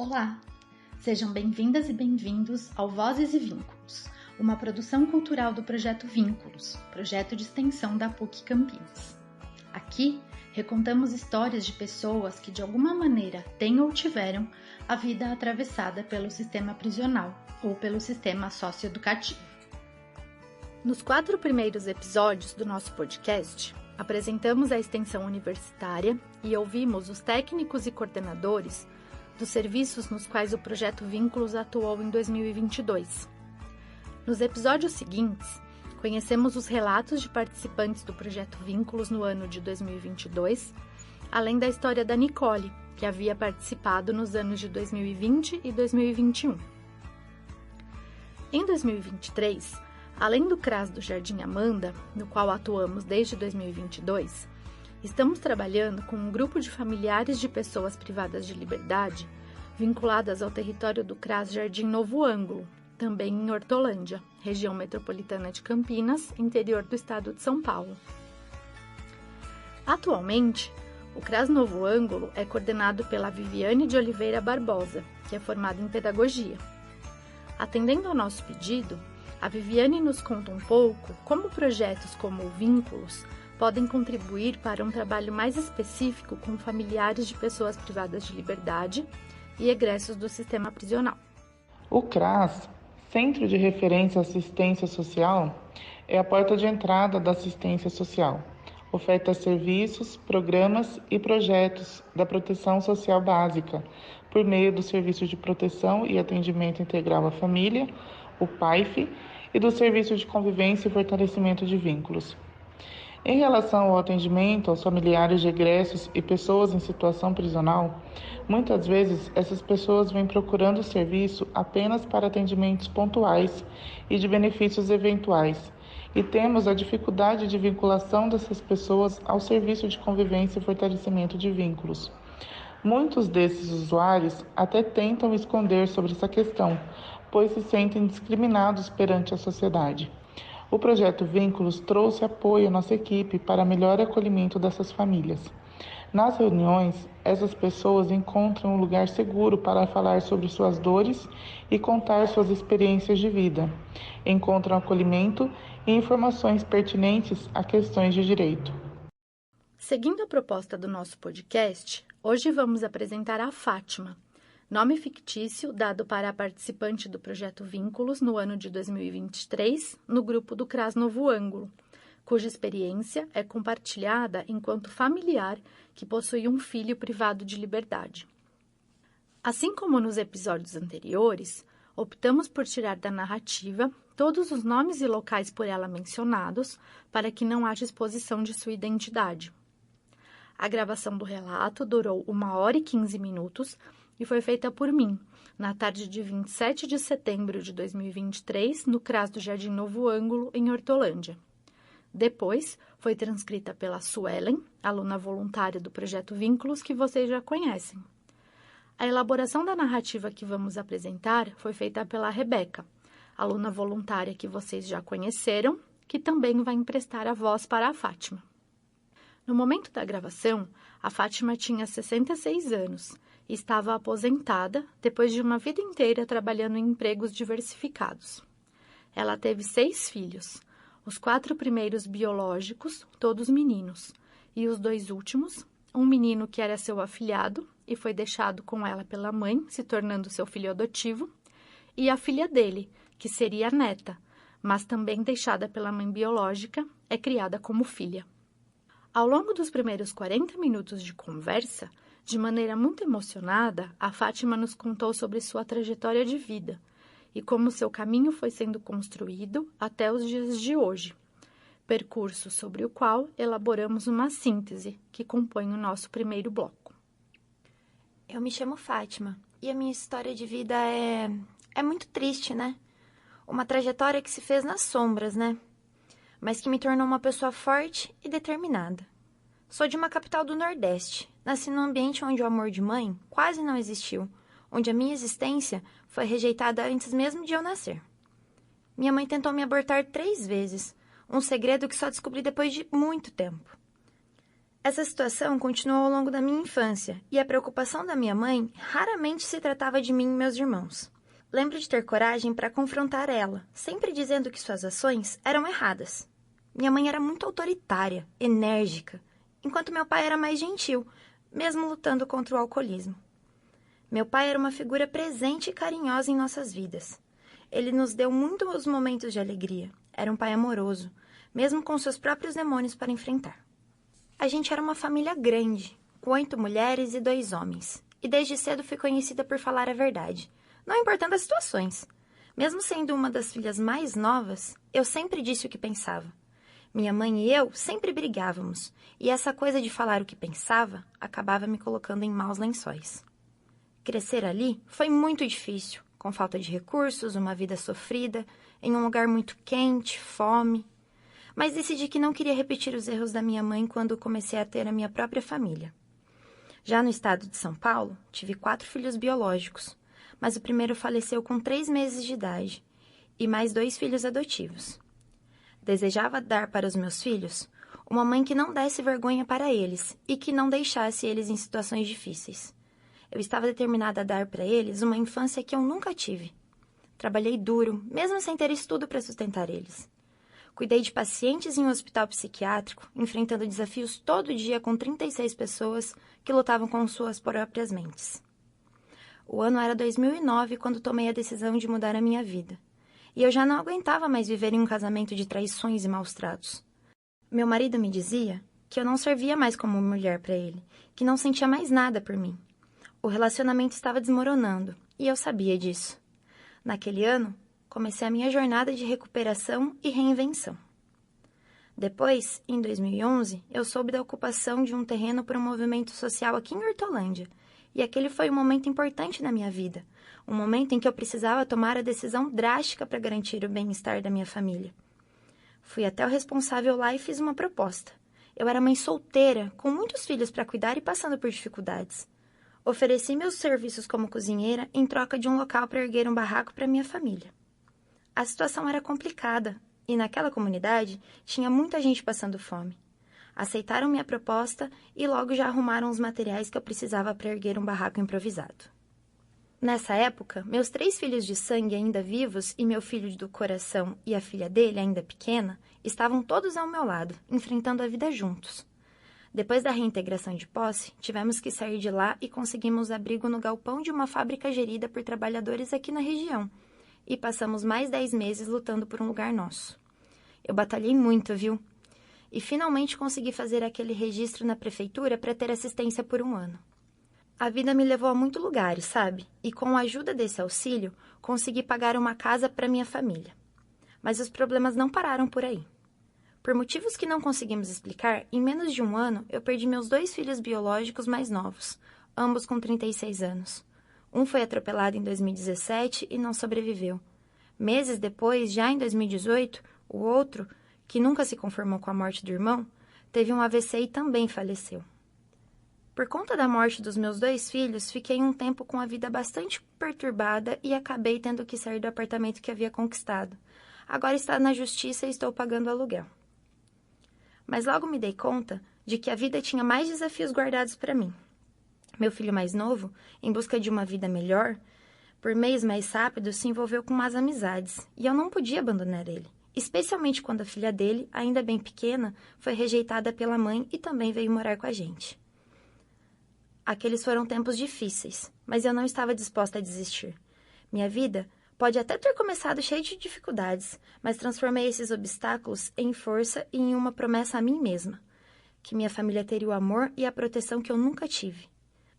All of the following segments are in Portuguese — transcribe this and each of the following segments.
Olá! Sejam bem-vindas e bem-vindos ao Vozes e Vínculos, uma produção cultural do Projeto Vínculos, projeto de extensão da PUC Campinas. Aqui, recontamos histórias de pessoas que de alguma maneira têm ou tiveram a vida atravessada pelo sistema prisional ou pelo sistema socioeducativo. Nos 4 primeiros episódios do nosso podcast, apresentamos a extensão universitária e ouvimos os técnicos e coordenadores dos serviços nos quais o Projeto Vínculos atuou em 2022. Nos episódios seguintes, conhecemos os relatos de participantes do Projeto Vínculos no ano de 2022, além da história da Nicole, que havia participado nos anos de 2020 e 2021. Em 2023, além do CRAS do Jardim Amanda, no qual atuamos desde 2022, estamos trabalhando com um grupo de familiares de pessoas privadas de liberdade vinculadas ao território do CRAS Jardim Novo Ângulo, também em Hortolândia, região metropolitana de Campinas, interior do estado de São Paulo. Atualmente, o CRAS Novo Ângulo é coordenado pela Viviane de Oliveira Barbosa, que é formada em pedagogia. Atendendo ao nosso pedido, a Viviane nos conta um pouco como projetos como o Vínculos podem contribuir para um trabalho mais específico com familiares de pessoas privadas de liberdade e egressos do sistema prisional. O CRAS, Centro de Referência à Assistência Social, é a porta de entrada da assistência social. Oferta serviços, programas e projetos da proteção social básica, por meio do Serviço de Proteção e Atendimento Integral à Família, o PAIF, e do Serviço de Convivência e Fortalecimento de Vínculos. Em relação ao atendimento aos familiares de egressos e pessoas em situação prisional, muitas vezes essas pessoas vêm procurando o serviço apenas para atendimentos pontuais e de benefícios eventuais, e temos a dificuldade de vinculação dessas pessoas ao Serviço de Convivência e Fortalecimento de Vínculos. Muitos desses usuários até tentam esconder sobre essa questão, pois se sentem discriminados perante a sociedade. O Projeto Vínculos trouxe apoio à nossa equipe para melhor acolhimento dessas famílias. Nas reuniões, essas pessoas encontram um lugar seguro para falar sobre suas dores e contar suas experiências de vida. Encontram acolhimento e informações pertinentes a questões de direito. Seguindo a proposta do nosso podcast, hoje vamos apresentar a Fátima, nome fictício dado para a participante do Projeto Vínculos no ano de 2023, no grupo do CRAS Novo Ângulo, cuja experiência é compartilhada enquanto familiar que possui um filho privado de liberdade. Assim como nos episódios anteriores, optamos por tirar da narrativa todos os nomes e locais por ela mencionados para que não haja exposição de sua identidade. A gravação do relato durou 1h15 minutos e foi feita por mim, na tarde de 27 de setembro de 2023, no CRAS do Jardim Novo Ângulo, em Hortolândia. Depois, foi transcrita pela Suelen, aluna voluntária do Projeto Vínculos, que vocês já conhecem. A elaboração da narrativa que vamos apresentar foi feita pela Rebeca, aluna voluntária que vocês já conheceram, que também vai emprestar a voz para a Fátima. No momento da gravação, a Fátima tinha 66 anos e estava aposentada depois de uma vida inteira trabalhando em empregos diversificados. Ela teve 6 filhos, os 4 primeiros biológicos, todos meninos, e os 2 últimos, um menino que era seu afilhado e foi deixado com ela pela mãe, se tornando seu filho adotivo, e a filha dele, que seria a neta, mas também deixada pela mãe biológica, é criada como filha. Ao longo dos primeiros 40 minutos de conversa, de maneira muito emocionada, a Fátima nos contou sobre sua trajetória de vida e como seu caminho foi sendo construído até os dias de hoje, percurso sobre o qual elaboramos uma síntese que compõe o nosso primeiro bloco. Eu me chamo Fátima e a minha história de vida é muito triste, né? Uma trajetória que se fez nas sombras, né? Mas que me tornou uma pessoa forte e determinada. Sou de uma capital do Nordeste. Nasci num ambiente onde o amor de mãe quase não existiu, onde a minha existência foi rejeitada antes mesmo de eu nascer. Minha mãe tentou me abortar 3 vezes, um segredo que só descobri depois de muito tempo. Essa situação continuou ao longo da minha infância e a preocupação da minha mãe raramente se tratava de mim e meus irmãos. Lembro de ter coragem para confrontar ela, sempre dizendo que suas ações eram erradas. Minha mãe era muito autoritária, enérgica, enquanto meu pai era mais gentil, mesmo lutando contra o alcoolismo. Meu pai era uma figura presente e carinhosa em nossas vidas. Ele nos deu muitos momentos de alegria. Era um pai amoroso, mesmo com seus próprios demônios para enfrentar. A gente era uma família grande, com 8 mulheres e 2 homens. E desde cedo fui conhecida por falar a verdade, não importando as situações. Mesmo sendo uma das filhas mais novas, eu sempre disse o que pensava. Minha mãe e eu sempre brigávamos, e essa coisa de falar o que pensava acabava me colocando em maus lençóis. Crescer ali foi muito difícil, com falta de recursos, uma vida sofrida, em um lugar muito quente, fome. Mas decidi que não queria repetir os erros da minha mãe quando comecei a ter a minha própria família. Já no estado de São Paulo, tive 4 filhos biológicos, mas o primeiro faleceu com 3 meses de idade, e mais 2 filhos adotivos. Desejava dar para os meus filhos uma mãe que não desse vergonha para eles e que não deixasse eles em situações difíceis. Eu estava determinada a dar para eles uma infância que eu nunca tive. Trabalhei duro, mesmo sem ter estudo para sustentar eles. Cuidei de pacientes em um hospital psiquiátrico, enfrentando desafios todo dia com 36 pessoas que lutavam com suas próprias mentes. O ano era 2009 quando tomei a decisão de mudar a minha vida. E eu já não aguentava mais viver em um casamento de traições e maus-tratos. Meu marido me dizia que eu não servia mais como mulher para ele, que não sentia mais nada por mim. O relacionamento estava desmoronando, e eu sabia disso. Naquele ano, comecei a minha jornada de recuperação e reinvenção. Depois, em 2011, eu soube da ocupação de um terreno por um movimento social aqui em Hortolândia, e aquele foi um momento importante na minha vida, um momento em que eu precisava tomar a decisão drástica para garantir o bem-estar da minha família. Fui até o responsável lá e fiz uma proposta. Eu era mãe solteira, com muitos filhos para cuidar e passando por dificuldades. Ofereci meus serviços como cozinheira em troca de um local para erguer um barraco para minha família. A situação era complicada e naquela comunidade tinha muita gente passando fome. Aceitaram minha proposta e logo já arrumaram os materiais que eu precisava para erguer um barraco improvisado. Nessa época, meus 3 filhos de sangue ainda vivos e meu filho do coração e a filha dele, ainda pequena, estavam todos ao meu lado, enfrentando a vida juntos. Depois da reintegração de posse, tivemos que sair de lá e conseguimos abrigo no galpão de uma fábrica gerida por trabalhadores aqui na região. E passamos mais 10 meses lutando por um lugar nosso. Eu batalhei muito, viu? E finalmente consegui fazer aquele registro na prefeitura para ter assistência por um ano. A vida me levou a muitos lugares, sabe? E com a ajuda desse auxílio, consegui pagar uma casa para minha família. Mas os problemas não pararam por aí. Por motivos que não conseguimos explicar, em menos de um ano, eu perdi meus 2 filhos biológicos mais novos, ambos com 36 anos. Um foi atropelado em 2017 e não sobreviveu. Meses depois, já em 2018, o outro, que nunca se conformou com a morte do irmão, teve um AVC e também faleceu. Por conta da morte dos meus 2 filhos, fiquei um tempo com a vida bastante perturbada e acabei tendo que sair do apartamento que havia conquistado. Agora está na justiça e estou pagando aluguel. Mas logo me dei conta de que a vida tinha mais desafios guardados para mim. Meu filho mais novo, em busca de uma vida melhor, por meios mais rápidos, se envolveu com más amizades, e eu não podia abandonar ele, especialmente quando a filha dele, ainda bem pequena, foi rejeitada pela mãe e também veio morar com a gente. Aqueles foram tempos difíceis, mas eu não estava disposta a desistir. Minha vida pode até ter começado cheia de dificuldades, mas transformei esses obstáculos em força e em uma promessa a mim mesma, que minha família teria o amor e a proteção que eu nunca tive.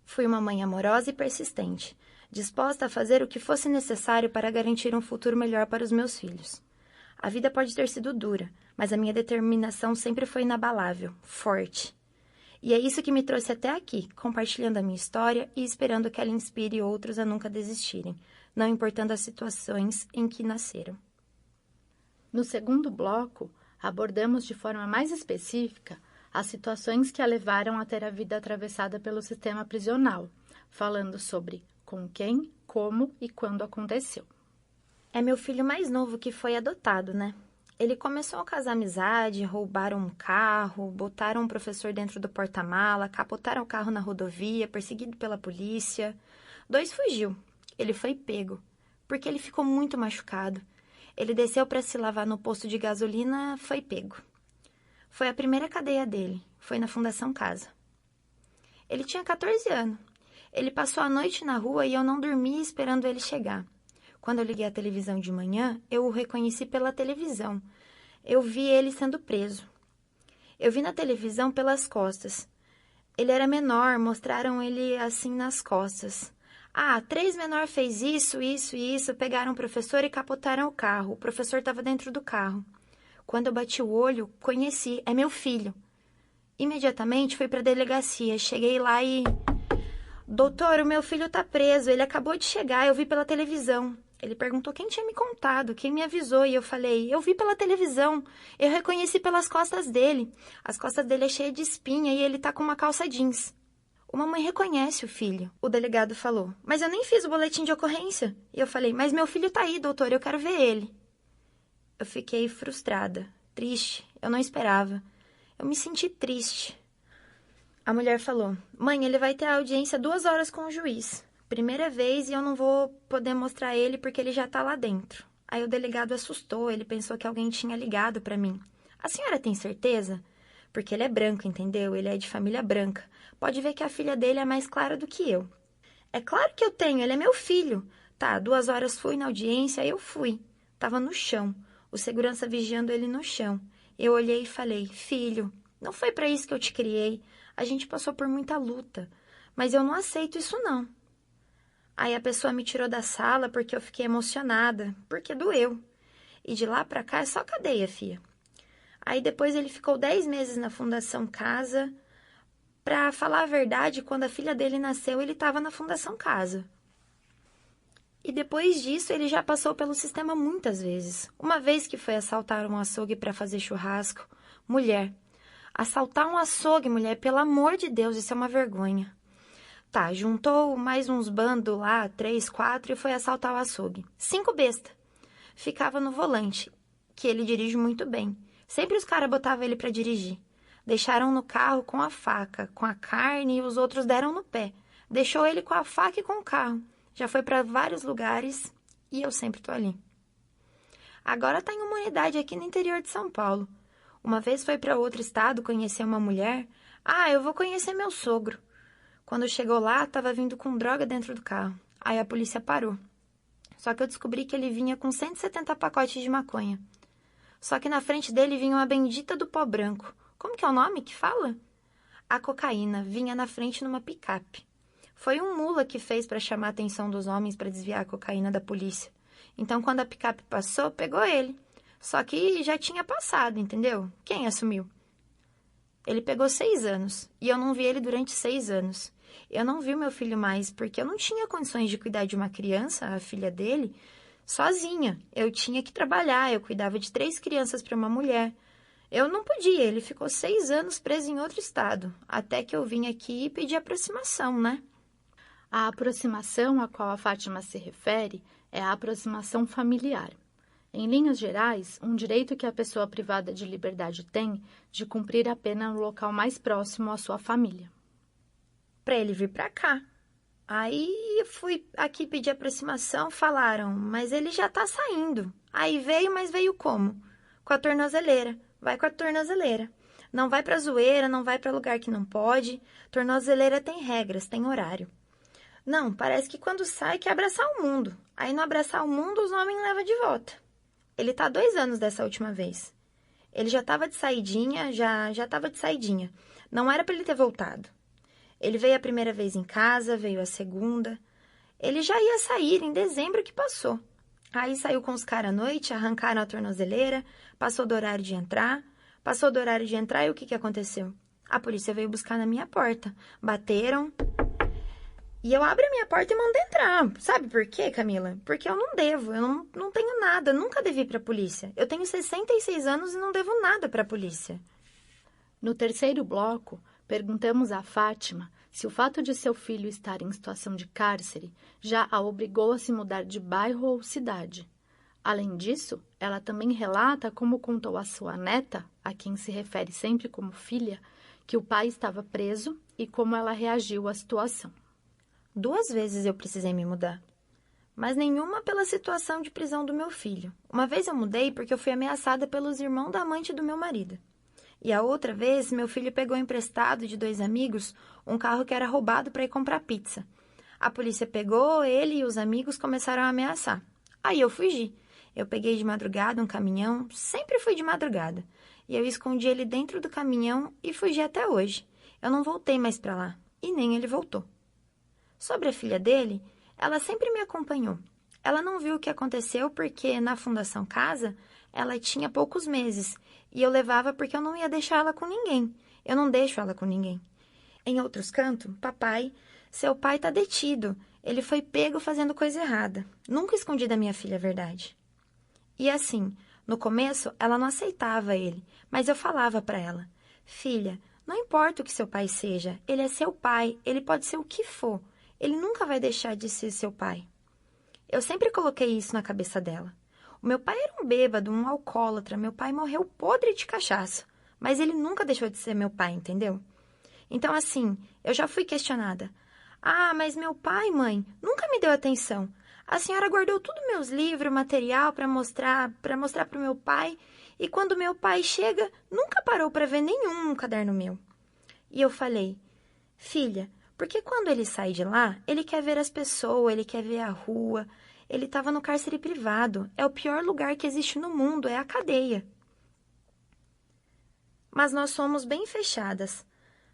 Fui uma mãe amorosa e persistente, disposta a fazer o que fosse necessário para garantir um futuro melhor para os meus filhos. A vida pode ter sido dura, mas a minha determinação sempre foi inabalável, forte. E é isso que me trouxe até aqui, compartilhando a minha história e esperando que ela inspire outros a nunca desistirem, não importando as situações em que nasceram. No segundo bloco, abordamos de forma mais específica as situações que a levaram a ter a vida atravessada pelo sistema prisional, falando sobre com quem, como e quando aconteceu. É meu filho mais novo que foi adotado, né? Ele começou a casar amizade, roubaram um carro, botaram um professor dentro do porta-mala, capotaram o carro na rodovia, perseguido pela polícia. 2 fugiu. Ele foi pego, porque ele ficou muito machucado. Ele desceu para se lavar no posto de gasolina, foi pego. Foi a primeira cadeia dele, foi na Fundação Casa. Ele tinha 14 anos. Ele passou a noite na rua e eu não dormi esperando ele chegar. Quando eu liguei a televisão de manhã, eu o reconheci pela televisão. Eu vi ele sendo preso. Eu vi na televisão pelas costas. Ele era menor, mostraram ele assim nas costas. 3 menor fez isso, pegaram o professor e capotaram o carro. O professor estava dentro do carro. Quando eu bati o olho, conheci, é meu filho. Imediatamente fui para a delegacia, cheguei lá e... Doutor, o meu filho está preso, ele acabou de chegar, eu vi pela televisão. Ele perguntou quem tinha me contado, quem me avisou, e eu falei, eu vi pela televisão, eu reconheci pelas costas dele. As costas dele é cheia de espinha e ele tá com uma calça jeans. Uma mãe reconhece o filho, o delegado falou, mas eu nem fiz o boletim de ocorrência. E eu falei, mas meu filho tá aí, doutor, eu quero ver ele. Eu fiquei frustrada, triste, eu não esperava. Eu me senti triste. A mulher falou, mãe, ele vai ter a audiência 2 horas com o juiz. Primeira vez e eu não vou poder mostrar ele porque ele já tá lá dentro. Aí o delegado assustou, ele pensou que alguém tinha ligado pra mim. A senhora tem certeza? Porque ele é branco, entendeu? Ele é de família branca. Pode ver que a filha dele é mais clara do que eu. É claro que eu tenho, ele é meu filho. Tá, 2 horas fui na audiência, eu fui. Tava no chão, o segurança vigiando ele no chão. Eu olhei e falei, filho, não foi pra isso que eu te criei. A gente passou por muita luta, mas eu não aceito isso não. Aí a pessoa me tirou da sala porque eu fiquei emocionada, porque doeu. E de lá pra cá é só cadeia, fia. Aí depois ele ficou 10 meses na Fundação Casa. Pra falar a verdade, quando a filha dele nasceu, ele estava na Fundação Casa. E depois disso, ele já passou pelo sistema muitas vezes. Uma vez que foi assaltar um açougue para fazer churrasco. Mulher, assaltar um açougue, mulher, pelo amor de Deus, isso é uma vergonha. Tá, juntou mais uns bandos lá, 3, 4, e foi assaltar o açougue. 5 besta. Ficava no volante, que ele dirige muito bem. Sempre os caras botavam ele pra dirigir. Deixaram no carro com a faca, com a carne, e os outros deram no pé. Deixou ele com a faca e com o carro. Já foi pra vários lugares e eu sempre tô ali. Agora tá em uma unidade aqui no interior de São Paulo. Uma vez foi pra outro estado conhecer uma mulher. Eu vou conhecer meu sogro. Quando chegou lá, tava vindo com droga dentro do carro. Aí a polícia parou. Só que eu descobri que ele vinha com 170 pacotes de maconha. Só que na frente dele vinha uma bendita do pó branco. Como que é o nome que fala? A cocaína vinha na frente numa picape. Foi um mula que fez para chamar a atenção dos homens para desviar a cocaína da polícia. Então, quando a picape passou, pegou ele. Só que já tinha passado, entendeu? Quem assumiu? Ele pegou 6 anos e eu não vi ele durante 6 anos. Eu não vi o meu filho mais porque eu não tinha condições de cuidar de uma criança, a filha dele, sozinha. Eu tinha que trabalhar, eu cuidava de 3 crianças para uma mulher. Eu não podia, ele ficou 6 anos preso em outro estado, até que eu vim aqui e pedi aproximação, né? A aproximação a qual a Fátima se refere é a aproximação familiar. Em linhas gerais, um direito que a pessoa privada de liberdade tem de cumprir a pena no local mais próximo à sua família. Para ele vir para cá. Aí eu fui aqui pedir aproximação, falaram, mas ele já tá saindo. Aí veio, mas veio como? Com a tornozeleira. Vai com a tornozeleira. Não vai pra zoeira, não vai pra lugar que não pode. Tornozeleira tem regras, tem horário. Não, parece que quando sai quer abraçar o mundo. Aí no abraçar o mundo, os homens levam de volta. Ele tá 2 anos dessa última vez. Ele já tava de saidinha, já tava de saidinha. Não era pra ele ter voltado. Ele veio a primeira vez em casa, veio a segunda. Ele já ia sair em dezembro que passou. Aí saiu com os caras à noite, arrancaram a tornozeleira, passou do horário de entrar. Passou do horário de entrar e o que aconteceu? A polícia veio buscar na minha porta. Bateram. E eu abro a minha porta e mando entrar. Sabe por quê, Camila? Porque eu não devo, eu não tenho nada, nunca devi pra polícia. Eu tenho 66 anos e não devo nada pra polícia. No terceiro bloco, perguntamos a Fátima se o fato de seu filho estar em situação de cárcere já a obrigou a se mudar de bairro ou cidade. Além disso, ela também relata como contou à sua neta, a quem se refere sempre como filha, que o pai estava preso e como ela reagiu à situação. 2 vezes eu precisei me mudar, mas nenhuma pela situação de prisão do meu filho. Uma vez eu mudei porque eu fui ameaçada pelos irmãos da amante do meu marido. E a outra vez, meu filho pegou emprestado de 2 amigos um carro que era roubado para ir comprar pizza. A polícia pegou ele e os amigos começaram a ameaçar. Aí eu fugi. Eu peguei de madrugada um caminhão, sempre fui de madrugada. E eu escondi ele dentro do caminhão e fugi até hoje. Eu não voltei mais para lá, e nem ele voltou. Sobre a filha dele, ela sempre me acompanhou. Ela não viu o que aconteceu porque na Fundação Casa ela tinha poucos meses e eu levava porque eu não ia deixar ela com ninguém. Eu não deixo ela com ninguém. Em outros cantos, papai, seu pai tá detido. Ele foi pego fazendo coisa errada. Nunca escondi da minha filha a verdade. E assim, no começo ela não aceitava ele, mas eu falava para ela: filha, não importa o que seu pai seja, ele é seu pai, ele pode ser o que for. Ele nunca vai deixar de ser seu pai. Eu sempre coloquei isso na cabeça dela. O meu pai era um bêbado, um alcoólatra. Meu pai morreu podre de cachaça. Mas ele nunca deixou de ser meu pai, entendeu? Então, assim, eu já fui questionada. Ah, mas meu pai, mãe, nunca me deu atenção. A senhora guardou tudo meus livros, material para mostrar pro meu pai. E quando meu pai chega, nunca parou para ver nenhum caderno meu. E eu falei: filha, porque quando ele sai de lá, ele quer ver as pessoas, ele quer ver a rua. Ele estava no cárcere privado. É o pior lugar que existe no mundo, é a cadeia. Mas nós somos bem fechadas.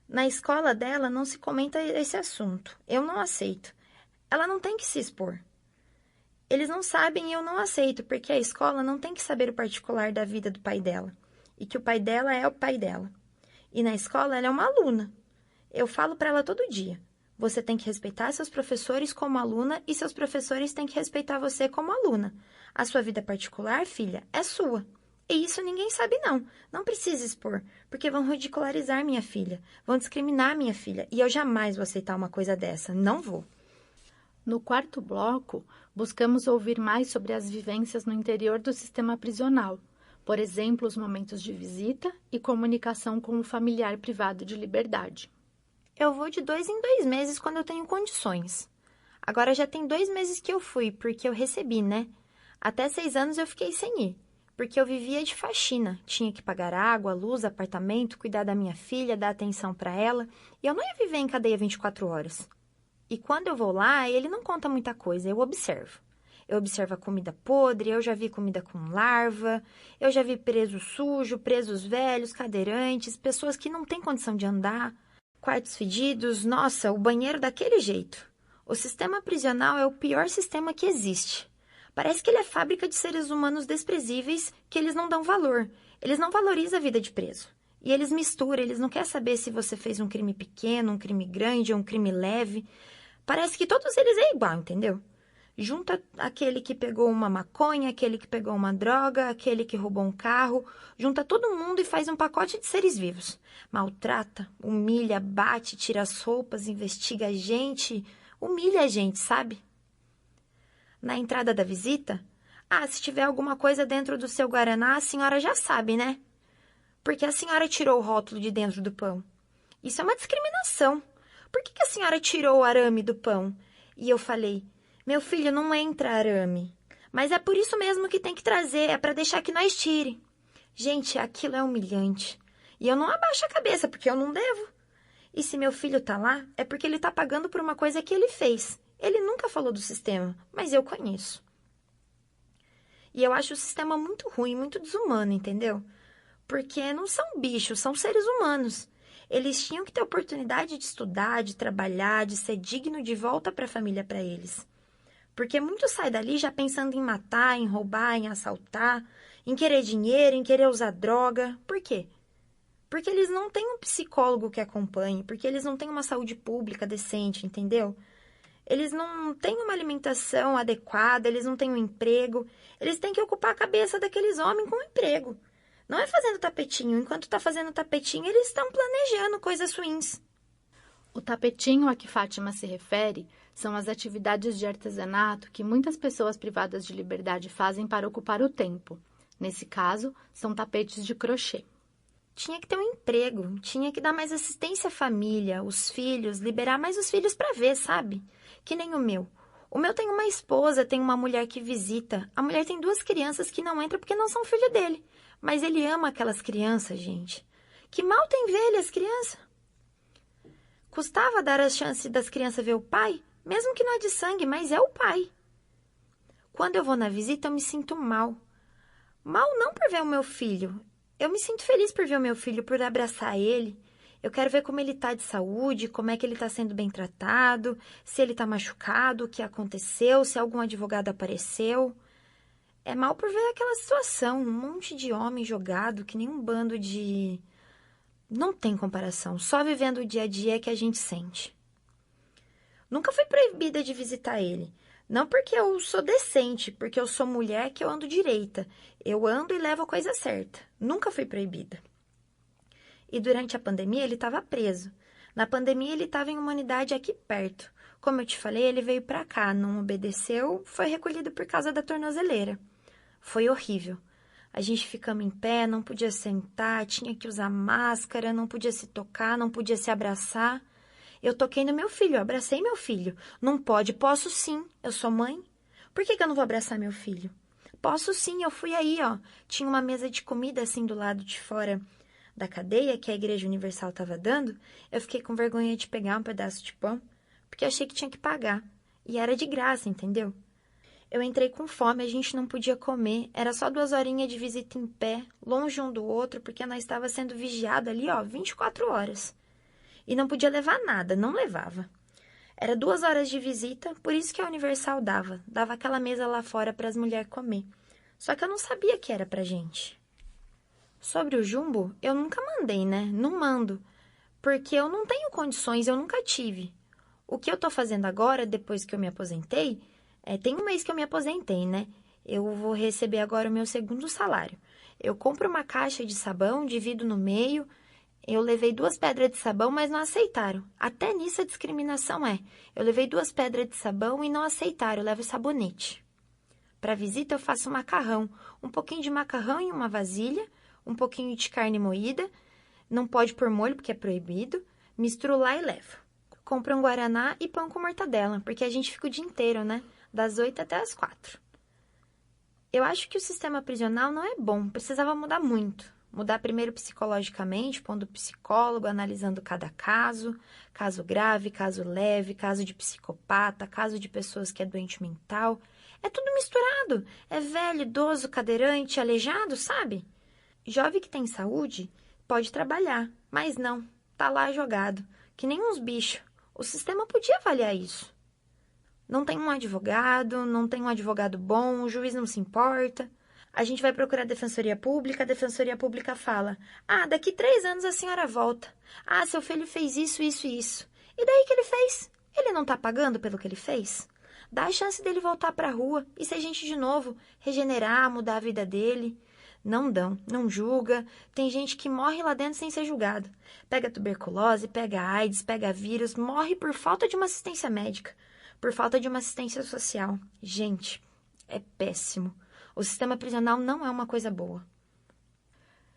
Na escola dela não se comenta esse assunto. Eu não aceito. Ela não tem que se expor. Eles não sabem e eu não aceito, porque a escola não tem que saber o particular da vida do pai dela. E que o pai dela é o pai dela. E na escola ela é uma aluna. Eu falo para ela todo dia: você tem que respeitar seus professores como aluna e seus professores têm que respeitar você como aluna. A sua vida particular, filha, é sua. E isso ninguém sabe não. Não precisa expor, porque vão ridicularizar minha filha, vão discriminar minha filha, e eu jamais vou aceitar uma coisa dessa. Não vou. No quarto bloco, buscamos ouvir mais sobre as vivências no interior do sistema prisional. Por exemplo, os momentos de visita e comunicação com o familiar privado de liberdade. Eu vou de 2 em 2 meses quando eu tenho condições. Agora já tem 2 meses que eu fui, porque eu recebi, né? Até 6 anos eu fiquei sem ir, porque eu vivia de faxina. Tinha que pagar água, luz, apartamento, cuidar da minha filha, dar atenção para ela. E eu não ia viver em cadeia 24 horas. E quando eu vou lá, ele não conta muita coisa, eu observo. Eu observo a comida podre, eu já vi comida com larva, eu já vi preso sujo, presos velhos, cadeirantes, pessoas que não têm condição de andar, quartos fedidos, nossa, o banheiro daquele jeito. O sistema prisional é o pior sistema que existe. Parece que ele é fábrica de seres humanos desprezíveis que eles não dão valor. Eles não valorizam a vida de preso. E eles misturam, eles não querem saber se você fez um crime pequeno, um crime grande ou um crime leve. Parece que todos eles é igual, entendeu? Junta aquele que pegou uma maconha, aquele que pegou uma droga, aquele que roubou um carro. Junta todo mundo e faz um pacote de seres vivos. Maltrata, humilha, bate, tira as roupas, investiga a gente. Humilha a gente, sabe? Na entrada da visita, se tiver alguma coisa dentro do seu guaraná, a senhora já sabe, né? Porque a senhora tirou o rótulo de dentro do pão. Isso é uma discriminação. Por que a senhora tirou o arame do pão? E eu falei: meu filho, não entra arame. Mas é por isso mesmo que tem que trazer, é para deixar que nós tire. Gente, aquilo é humilhante. E eu não abaixo a cabeça, porque eu não devo. E se meu filho tá lá, é porque ele tá pagando por uma coisa que ele fez. Ele nunca falou do sistema, mas eu conheço. E eu acho o sistema muito ruim, muito desumano, entendeu? Porque não são bichos, são seres humanos. Eles tinham que ter oportunidade de estudar, de trabalhar, de ser digno de volta para a família para eles. Porque muito sai dali já pensando em matar, em roubar, em assaltar, em querer dinheiro, em querer usar droga. Por quê? Porque eles não têm um psicólogo que acompanhe, porque eles não têm uma saúde pública decente, entendeu? Eles não têm uma alimentação adequada, eles não têm um emprego. Eles têm que ocupar a cabeça daqueles homens com um emprego. Não é fazendo tapetinho. Enquanto tá fazendo tapetinho, eles estão planejando coisas ruins. O tapetinho a que Fátima se refere são as atividades de artesanato que muitas pessoas privadas de liberdade fazem para ocupar o tempo. Nesse caso, são tapetes de crochê. Tinha que ter um emprego, tinha que dar mais assistência à família, os filhos, liberar mais os filhos para ver, sabe? Que nem o meu. O meu tem uma esposa, tem uma mulher que visita. A mulher tem 2 crianças que não entram porque não são filho dele. Mas ele ama aquelas crianças, gente. Que mal tem ver ele, as crianças? Custava dar a chance das crianças ver o pai? Mesmo que não é de sangue, mas é o pai. Quando eu vou na visita, eu me sinto mal. Mal não por ver o meu filho. Eu me sinto feliz por ver o meu filho, por abraçar ele. Eu quero ver como ele está de saúde, como é que ele está sendo bem tratado, se ele está machucado, o que aconteceu, se algum advogado apareceu. É mal por ver aquela situação, um monte de homem jogado, que nem um bando de... Não tem comparação, só vivendo o dia a dia é que a gente sente. Nunca fui proibida de visitar ele. Não porque eu sou decente, porque eu sou mulher que eu ando direita. Eu ando e levo a coisa certa. Nunca fui proibida. E durante a pandemia ele estava preso. Na pandemia ele estava em uma unidade aqui perto. Como eu te falei, ele veio para cá, não obedeceu, foi recolhido por causa da tornozeleira. Foi horrível. A gente ficamos em pé, não podia sentar, tinha que usar máscara, não podia se tocar, não podia se abraçar. Eu toquei no meu filho, eu abracei meu filho. Não pode, posso sim, eu sou mãe. Por que eu não vou abraçar meu filho? Posso sim, eu fui aí, ó. Tinha uma mesa de comida assim do lado de fora da cadeia que a Igreja Universal estava dando. Eu fiquei com vergonha de pegar um pedaço de pão, porque achei que tinha que pagar. E era de graça, entendeu? Eu entrei com fome, a gente não podia comer. Era só 2 horinhas de visita em pé, longe um do outro, porque nós estava sendo vigiado ali, ó, 24 horas. E não podia levar nada, não levava. Era 2 horas de visita, por isso que a Universal dava aquela mesa lá fora para as mulheres comer. Só que eu não sabia que era pra gente. Sobre o jumbo, eu nunca mandei, né? Não mando, porque eu não tenho condições, eu nunca tive. O que eu tô fazendo agora, depois que eu me aposentei, tem 1 mês que eu me aposentei, né? Eu vou receber agora o meu 2º salário. Eu compro uma caixa de sabão, divido no meio. Eu levei 2 pedras de sabão, mas não aceitaram. Até nisso a discriminação é. Eu levei 2 pedras de sabão e não aceitaram, eu levo sabonete. Para visita eu faço macarrão. Um pouquinho de macarrão em uma vasilha, um pouquinho de carne moída. Não pode pôr molho, porque é proibido. Misturo lá e levo. Compro um guaraná e pão com mortadela, porque a gente fica o dia inteiro, né? Das 8 até as 4. Eu acho que o sistema prisional não é bom, precisava mudar muito. Mudar primeiro psicologicamente, pondo psicólogo, analisando cada caso grave, caso leve, caso de psicopata, caso de pessoas que é doente mental. É tudo misturado. É velho, idoso, cadeirante, aleijado, sabe? Jovem que tem saúde pode trabalhar, mas não, tá lá jogado, que nem uns bichos. O sistema podia avaliar isso. Não tem um advogado bom, o juiz não se importa. A gente vai procurar a Defensoria Pública fala: daqui 3 anos a senhora volta. Seu filho fez isso, isso e isso. E daí que ele fez? Ele não tá pagando pelo que ele fez? Dá a chance dele voltar pra rua e ser gente de novo, regenerar, mudar a vida dele. Não dão, não julga. Tem gente que morre lá dentro sem ser julgado. Pega tuberculose, pega AIDS, pega vírus, morre por falta de uma assistência médica, por falta de uma assistência social. Gente, é péssimo. O sistema prisional não é uma coisa boa.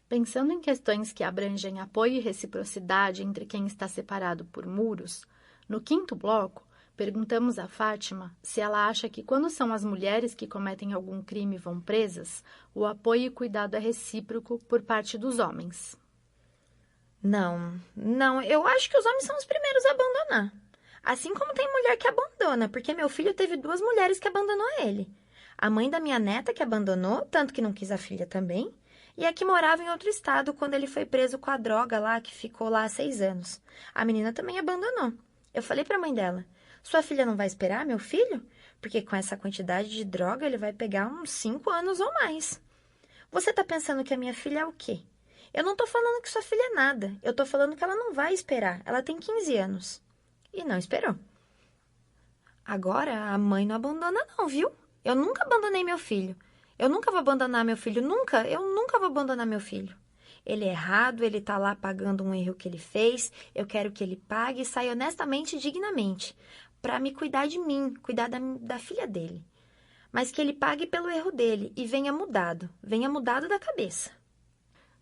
Pensando em questões que abrangem apoio e reciprocidade entre quem está separado por muros, no 5º bloco, perguntamos a Fátima se ela acha que quando são as mulheres que cometem algum crime e vão presas, o apoio e cuidado é recíproco por parte dos homens. Não, eu acho que os homens são os primeiros a abandonar. Assim como tem mulher que abandona, porque meu filho teve 2 mulheres que abandonou ele. A mãe da minha neta que abandonou, tanto que não quis a filha também, e a que morava em outro estado quando ele foi preso com a droga lá, que ficou lá há 6 anos. A menina também abandonou. Eu falei pra mãe dela: sua filha não vai esperar meu filho? Porque com essa quantidade de droga ele vai pegar uns 5 anos ou mais. Você tá pensando que a minha filha é o quê? Eu não tô falando que sua filha é nada. Eu tô falando que ela não vai esperar. Ela tem 15 anos. E não esperou. Agora a mãe não abandona não, viu? Eu nunca abandonei meu filho. Eu nunca vou abandonar meu filho. Nunca. Eu nunca vou abandonar meu filho. Ele é errado, ele tá lá pagando um erro que ele fez, eu quero que ele pague e saia honestamente e dignamente, para me cuidar de mim, cuidar da filha dele. Mas que ele pague pelo erro dele e venha mudado da cabeça.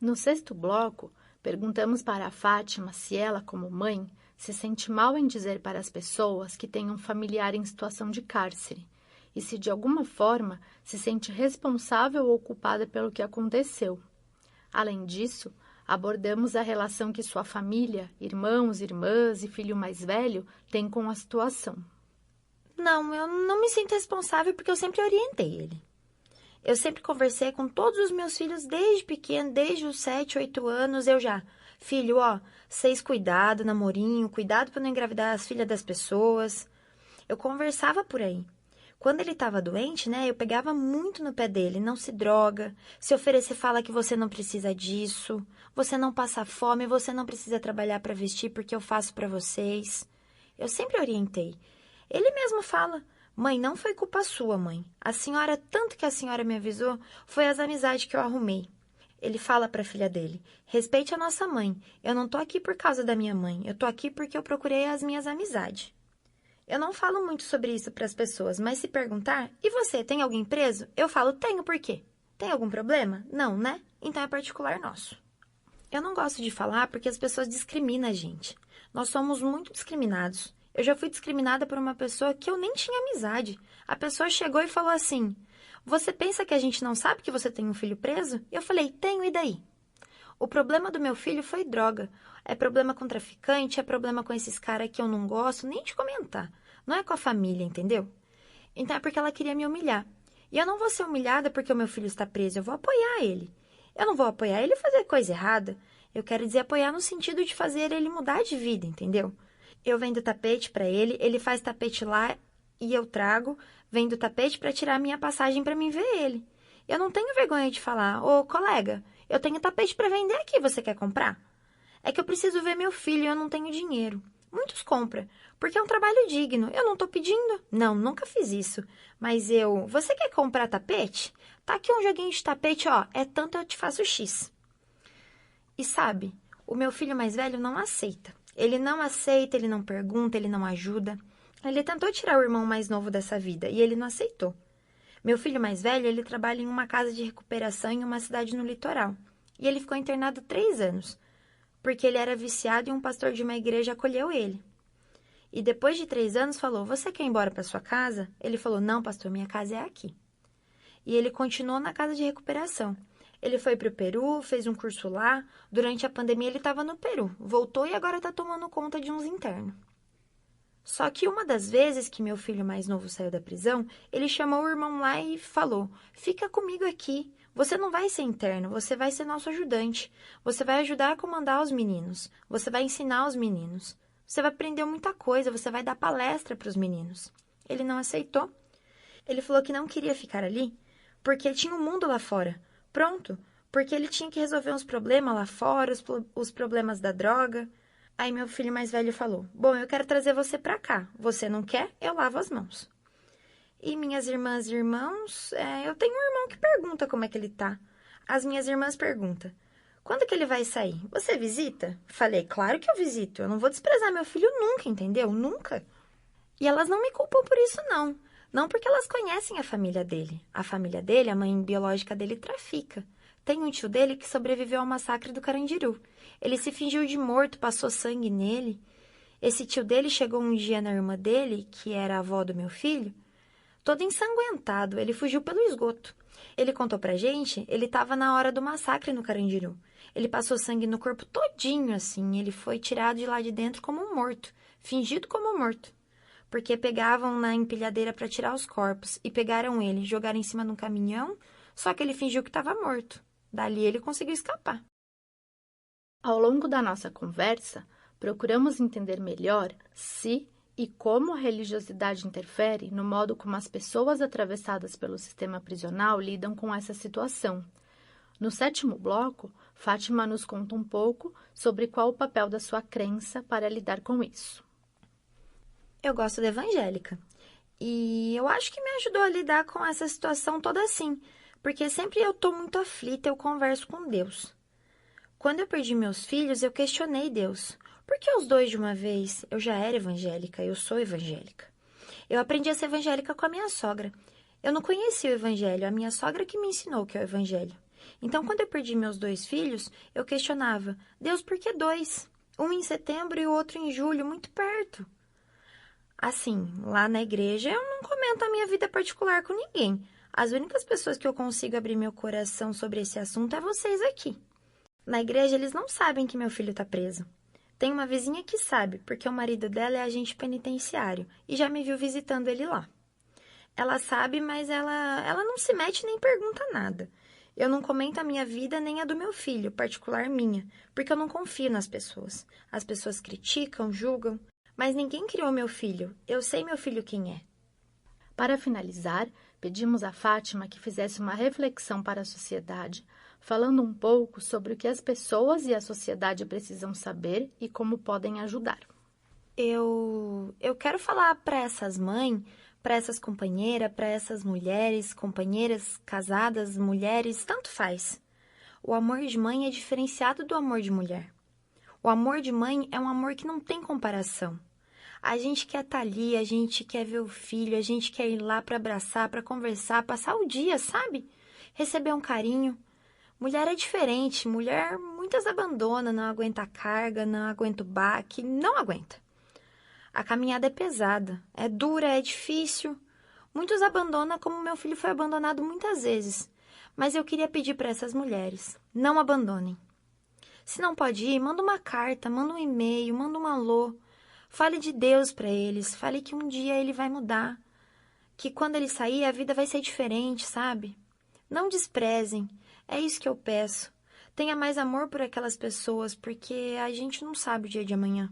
No sexto bloco, perguntamos para a Fátima se ela, como mãe, se sente mal em dizer para as pessoas que tem um familiar em situação de cárcere e se de alguma forma se sente responsável ou culpada pelo que aconteceu. Além disso, abordamos a relação que sua família, irmãos, irmãs e filho mais velho têm com a situação. Não, eu não me sinto responsável porque eu sempre orientei ele. Eu sempre conversei com todos os meus filhos desde pequeno, desde os 7, 8 anos, filho, vocês cuidado, namorinho, cuidado para não engravidar as filhas das pessoas. Eu conversava por aí. Quando ele estava doente, eu pegava muito no pé dele, não se droga, se oferecer fala que você não precisa disso, você não passa fome, você não precisa trabalhar para vestir porque eu faço para vocês. Eu sempre orientei. Ele mesmo fala, mãe, não foi culpa sua, mãe. A senhora, tanto que a senhora me avisou, foi as amizades que eu arrumei. Ele fala para a filha dele, respeite a nossa mãe, eu não tô aqui por causa da minha mãe, eu tô aqui porque eu procurei as minhas amizades. Eu não falo muito sobre isso para as pessoas, mas se perguntar, e você, tem alguém preso? Eu falo, tenho, por quê? Tem algum problema? Não, né? Então é particular nosso. Eu não gosto de falar porque as pessoas discriminam a gente. Nós somos muito discriminados. Eu já fui discriminada por uma pessoa que eu nem tinha amizade. A pessoa chegou e falou assim, você pensa que a gente não sabe que você tem um filho preso? Eu falei, tenho, e daí? O problema do meu filho foi droga. É problema com traficante, é problema com esses caras que eu não gosto nem de comentar. Não é com a família, entendeu? Então é porque ela queria me humilhar. E eu não vou ser humilhada porque o meu filho está preso, eu vou apoiar ele. Eu não vou apoiar ele fazer coisa errada. Eu quero dizer apoiar no sentido de fazer ele mudar de vida, entendeu? Eu vendo tapete para ele faz tapete lá e eu trago, vendo tapete para tirar a minha passagem para mim ver ele. Eu não tenho vergonha de falar, ô colega, eu tenho tapete para vender aqui, você quer comprar? É que eu preciso ver meu filho e eu não tenho dinheiro. Muitos compram, porque é um trabalho digno. Eu não tô pedindo. Não, nunca fiz isso. Mas você quer comprar tapete? Tá aqui um joguinho de tapete, é tanto eu te faço X. E sabe, o meu filho mais velho não aceita. Ele não aceita, ele não pergunta, ele não ajuda. Ele tentou tirar o irmão mais novo dessa vida e ele não aceitou. Meu filho mais velho, ele trabalha em uma casa de recuperação em uma cidade no litoral. E ele ficou internado 3 anos, porque ele era viciado e um pastor de uma igreja acolheu ele. E depois de 3 anos falou, você quer ir embora para sua casa? Ele falou, não, pastor, minha casa é aqui. E ele continuou na casa de recuperação. Ele foi para o Peru, fez um curso lá. Durante a pandemia ele estava no Peru, voltou e agora está tomando conta de uns internos. Só que uma das vezes que meu filho mais novo saiu da prisão, ele chamou o irmão lá e falou, fica comigo aqui, você não vai ser interno, você vai ser nosso ajudante, você vai ajudar a comandar os meninos, você vai ensinar os meninos, você vai aprender muita coisa, você vai dar palestra para os meninos. Ele não aceitou. Ele falou que não queria ficar ali, porque tinha um mundo lá fora. Pronto, porque ele tinha que resolver uns problemas lá fora, os problemas da droga. Aí meu filho mais velho falou, bom, eu quero trazer você pra cá. Você não quer? Eu lavo as mãos. E minhas irmãs e irmãos, eu tenho um irmão que pergunta como é que ele tá. As minhas irmãs perguntam, quando que ele vai sair? Você visita? Falei, claro que eu visito. Eu não vou desprezar meu filho nunca, entendeu? Nunca. E elas não me culpam por isso, não. Não porque elas conhecem a família dele. A família dele, a mãe biológica dele, trafica. Tem um tio dele que sobreviveu ao massacre do Carandiru. Ele se fingiu de morto, passou sangue nele. Esse tio dele chegou um dia na irmã dele, que era a avó do meu filho, todo ensanguentado. Ele fugiu pelo esgoto. Ele contou pra gente, ele estava na hora do massacre no Carandiru. Ele passou sangue no corpo todinho, assim. Ele foi tirado de lá de dentro como um morto, fingido como morto. Porque pegavam na empilhadeira para tirar os corpos e pegaram ele, jogaram em cima de um caminhão, só que ele fingiu que estava morto. Dali ele conseguiu escapar. Ao longo da nossa conversa, procuramos entender melhor se e como a religiosidade interfere no modo como as pessoas atravessadas pelo sistema prisional lidam com essa situação. No 7º bloco, Fátima nos conta um pouco sobre qual o papel da sua crença para lidar com isso. Eu gosto da evangélica. E eu acho que me ajudou a lidar com essa situação toda assim. Porque sempre eu tô muito aflita, eu converso com Deus. Quando eu perdi meus filhos, eu questionei Deus. Por que os dois de uma vez? Eu já era evangélica, eu sou evangélica. Eu aprendi a ser evangélica com a minha sogra. Eu não conhecia o evangelho, a minha sogra que me ensinou o que é o evangelho. Então, quando eu perdi meus 2 filhos, eu questionava, Deus, por que 2? Um em setembro e o outro em julho, muito perto. Assim, lá na igreja eu não comento a minha vida particular com ninguém. As únicas pessoas que eu consigo abrir meu coração sobre esse assunto é vocês aqui. Na igreja eles não sabem que meu filho está preso. Tem uma vizinha que sabe, porque o marido dela é agente penitenciário e já me viu visitando ele lá. Ela sabe, mas ela não se mete nem pergunta nada. Eu não comento a minha vida nem a do meu filho, particular minha, porque eu não confio nas pessoas. As pessoas criticam, julgam, mas ninguém criou meu filho. Eu sei meu filho quem é. Para finalizar, pedimos a Fátima que fizesse uma reflexão para a sociedade, falando um pouco sobre o que as pessoas e a sociedade precisam saber e como podem ajudar. Eu quero falar para essas mães, para essas companheiras, para essas mulheres, companheiras, casadas, mulheres, tanto faz. O amor de mãe é diferenciado do amor de mulher. O amor de mãe é um amor que não tem comparação. A gente quer estar ali, a gente quer ver o filho, a gente quer ir lá para abraçar, para conversar, passar o dia, sabe? Receber um carinho. Mulher é diferente, mulher muitas abandona, não aguenta a carga, não aguenta o baque, não aguenta. A caminhada é pesada, é dura, é difícil. Muitos abandonam como meu filho foi abandonado muitas vezes. Mas eu queria pedir para essas mulheres, não abandonem. Se não pode ir, manda uma carta, manda um e-mail, manda um alô. Fale de Deus para eles, fale que um dia ele vai mudar. Que quando ele sair, a vida vai ser diferente, sabe? Não desprezem, é isso que eu peço. Tenha mais amor por aquelas pessoas, porque a gente não sabe o dia de amanhã.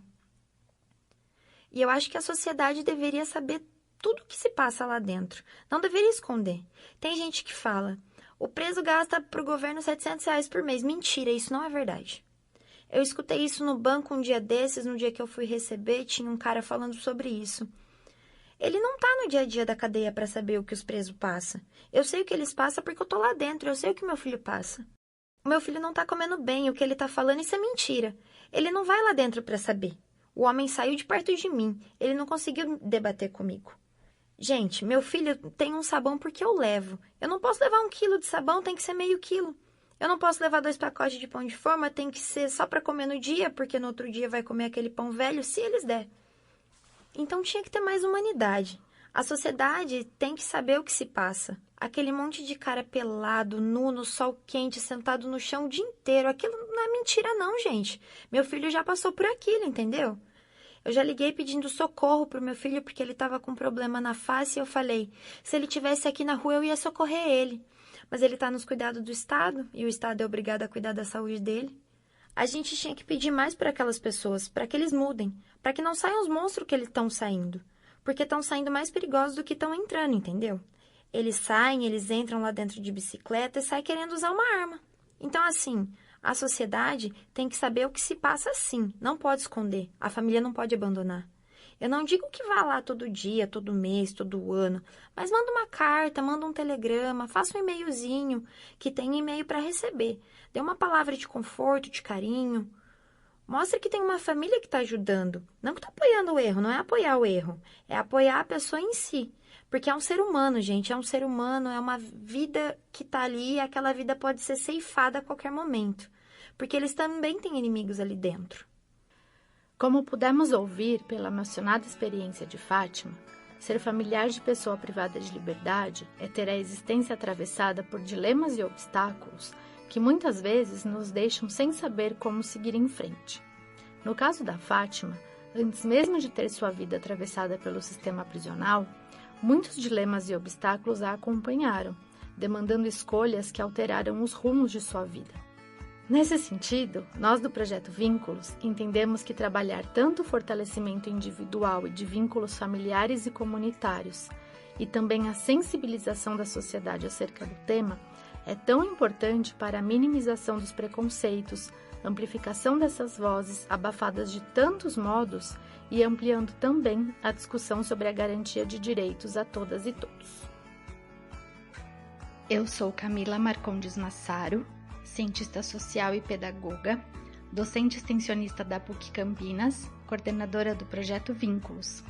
E eu acho que a sociedade deveria saber tudo o que se passa lá dentro. Não deveria esconder. Tem gente que fala, o preso gasta para o governo R$700 por mês. Mentira, isso não é verdade. Eu escutei isso no banco um dia desses, no dia que eu fui receber, tinha um cara falando sobre isso. Ele não tá no dia a dia da cadeia para saber o que os presos passam. Eu sei o que eles passam porque eu tô lá dentro, eu sei o que meu filho passa. O meu filho não tá comendo bem, o que ele tá falando, isso é mentira. Ele não vai lá dentro para saber. O homem saiu de perto de mim, ele não conseguiu debater comigo. Gente, meu filho tem um sabão porque eu levo. Eu não posso levar 1 quilo de sabão, tem que ser meio quilo. Eu não posso levar 2 pacotes de pão de forma, tem que ser só para comer no dia, porque no outro dia vai comer aquele pão velho, se eles der. Então tinha que ter mais humanidade. A sociedade tem que saber o que se passa. Aquele monte de cara pelado, nu, no sol quente, sentado no chão o dia inteiro. Aquilo não é mentira não, gente. Meu filho já passou por aquilo, entendeu? Eu já liguei pedindo socorro pro meu filho porque ele estava com problema na face e eu falei, se ele tivesse aqui na rua eu ia socorrer ele. Mas ele está nos cuidados do Estado e o Estado é obrigado a cuidar da saúde dele. A gente tinha que pedir mais para aquelas pessoas, para que eles mudem, para que não saiam os monstros que eles estão saindo, porque estão saindo mais perigosos do que estão entrando, entendeu? Eles saem, eles entram lá dentro de bicicleta e saem querendo usar uma arma. Então, assim, a sociedade tem que saber o que se passa sim, não pode esconder, a família não pode abandonar. Eu não digo que vá lá todo dia, todo mês, todo ano, mas manda uma carta, manda um telegrama, faça um e-mailzinho, que tem e-mail para receber. Dê uma palavra de conforto, de carinho. Mostra que tem uma família que está ajudando. Não que está apoiando o erro, não é apoiar o erro. É apoiar a pessoa em si. Porque é um ser humano, gente. É um ser humano, é uma vida que está ali e aquela vida pode ser ceifada a qualquer momento. Porque eles também têm inimigos ali dentro. Como pudemos ouvir pela emocionada experiência de Fátima, ser familiar de pessoa privada de liberdade é ter a existência atravessada por dilemas e obstáculos que muitas vezes nos deixam sem saber como seguir em frente. No caso da Fátima, antes mesmo de ter sua vida atravessada pelo sistema prisional, muitos dilemas e obstáculos a acompanharam, demandando escolhas que alteraram os rumos de sua vida. Nesse sentido, nós do Projeto Vínculos entendemos que trabalhar tanto o fortalecimento individual e de vínculos familiares e comunitários, e também a sensibilização da sociedade acerca do tema, é tão importante para a minimização dos preconceitos, amplificação dessas vozes abafadas de tantos modos e ampliando também a discussão sobre a garantia de direitos a todas e todos. Eu sou Camila Marcondes Massaro, cientista social e pedagoga, docente extensionista da PUC Campinas, coordenadora do projeto Vínculos.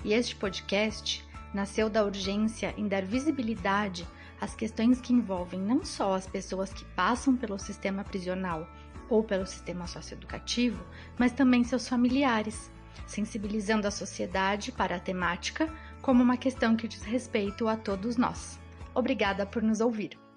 E este podcast nasceu da urgência em dar visibilidade às questões que envolvem não só as pessoas que passam pelo sistema prisional ou pelo sistema socioeducativo, mas também seus familiares, sensibilizando a sociedade para a temática como uma questão que diz respeito a todos nós. Obrigada por nos ouvir.